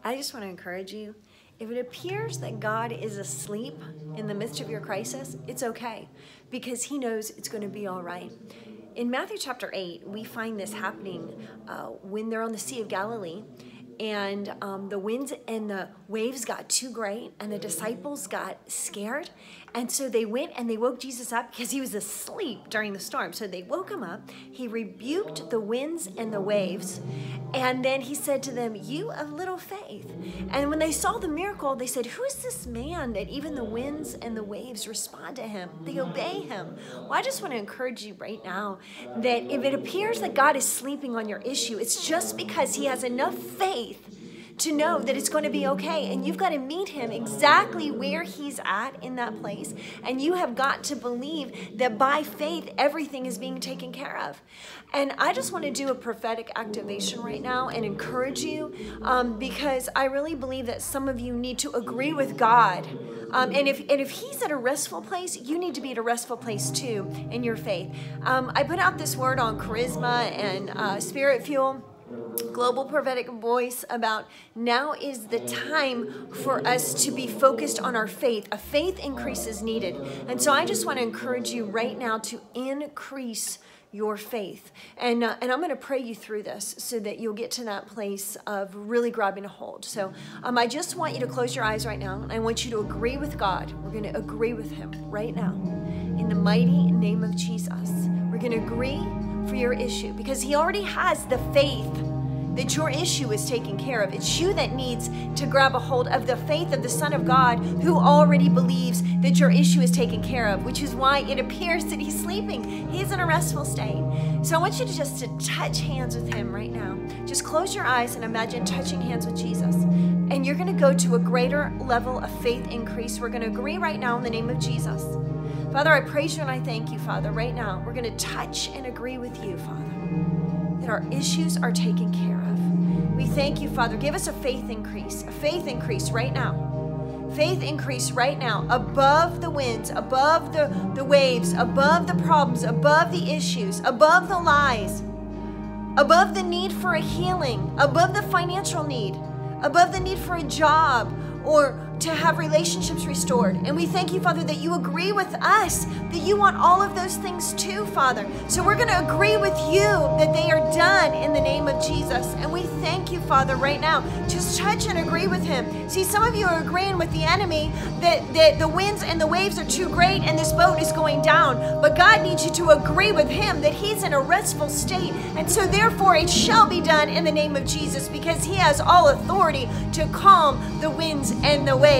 I just want to encourage you. If it appears that God is asleep in the midst of your crisis, it's okay, because he knows it's going to be all right. In Matthew chapter 8, we find this happening when they're on the Sea of Galilee, and the winds and the waves got too great, and the disciples got scared. And so they went and they woke Jesus up because he was asleep during the storm. So they woke him up. He rebuked the winds and the waves. And then he said to them, "You of little faith." And when they saw the miracle, they said, "Who is this man that even the winds and the waves respond to him? They obey him." Well, I just want to encourage you right now that if it appears that God is sleeping on your issue, it's just because he has enough faith to know that it's going to be okay. And you've got to meet him exactly where he's at in that place. And you have got to believe that by faith, everything is being taken care of. And I just want to do a prophetic activation right now and encourage you because I really believe that some of you need to agree with God. And if he's at a restful place, you need to be at a restful place too in your faith. I put out this word on Charisma and Spirit Fuel, Global Prophetic Voice, about now is the time for us to be focused on our faith. A faith increase is needed. And so I just want to encourage you right now to increase your faith. And I'm going to pray you through this so that you'll get to that place of really grabbing a hold. So I just want you to close your eyes right now, and I want you to agree with God. We're going to agree with him right now. In the mighty name of Jesus, we're going to agree for your issue because he already has the faith that your issue is taken care of. It's you that needs to grab a hold of the faith of the Son of God who already believes that your issue is taken care of, which is why it appears that he's sleeping. He's in a restful state. So I want you to touch hands with him right now. Just close your eyes and imagine touching hands with Jesus. And you're going to go to a greater level of faith increase. We're going to agree right now in the name of Jesus. Father, I praise you and I thank you, Father. Right now, we're going to touch and agree with you, Father, that our issues are taken care of. We thank you, Father. Give us a faith increase right now. Faith increase right now, above the winds, above the waves, above the problems, above the issues, above the lies, above the need for a healing, above the financial need, above the need for a job or to have relationships restored. And we thank you, Father, that you agree with us, that you want all of those things too, Father. So we're going to agree with you that they are done in the name of Jesus. And we thank you, Father, right now. Just touch and agree with him. See, some of you are agreeing with the enemy that the winds and the waves are too great and this boat is going down. But God needs you to agree with him that he's in a restful state. And so therefore it shall be done in the name of Jesus, because he has all authority to calm the winds and the waves.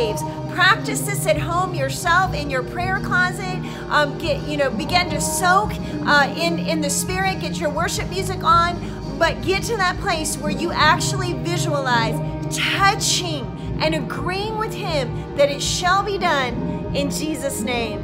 Practice this at home yourself in your prayer closet. Begin to soak in the Spirit. Get your worship music on, but get to that place where you actually visualize touching and agreeing with him that it shall be done in Jesus' name.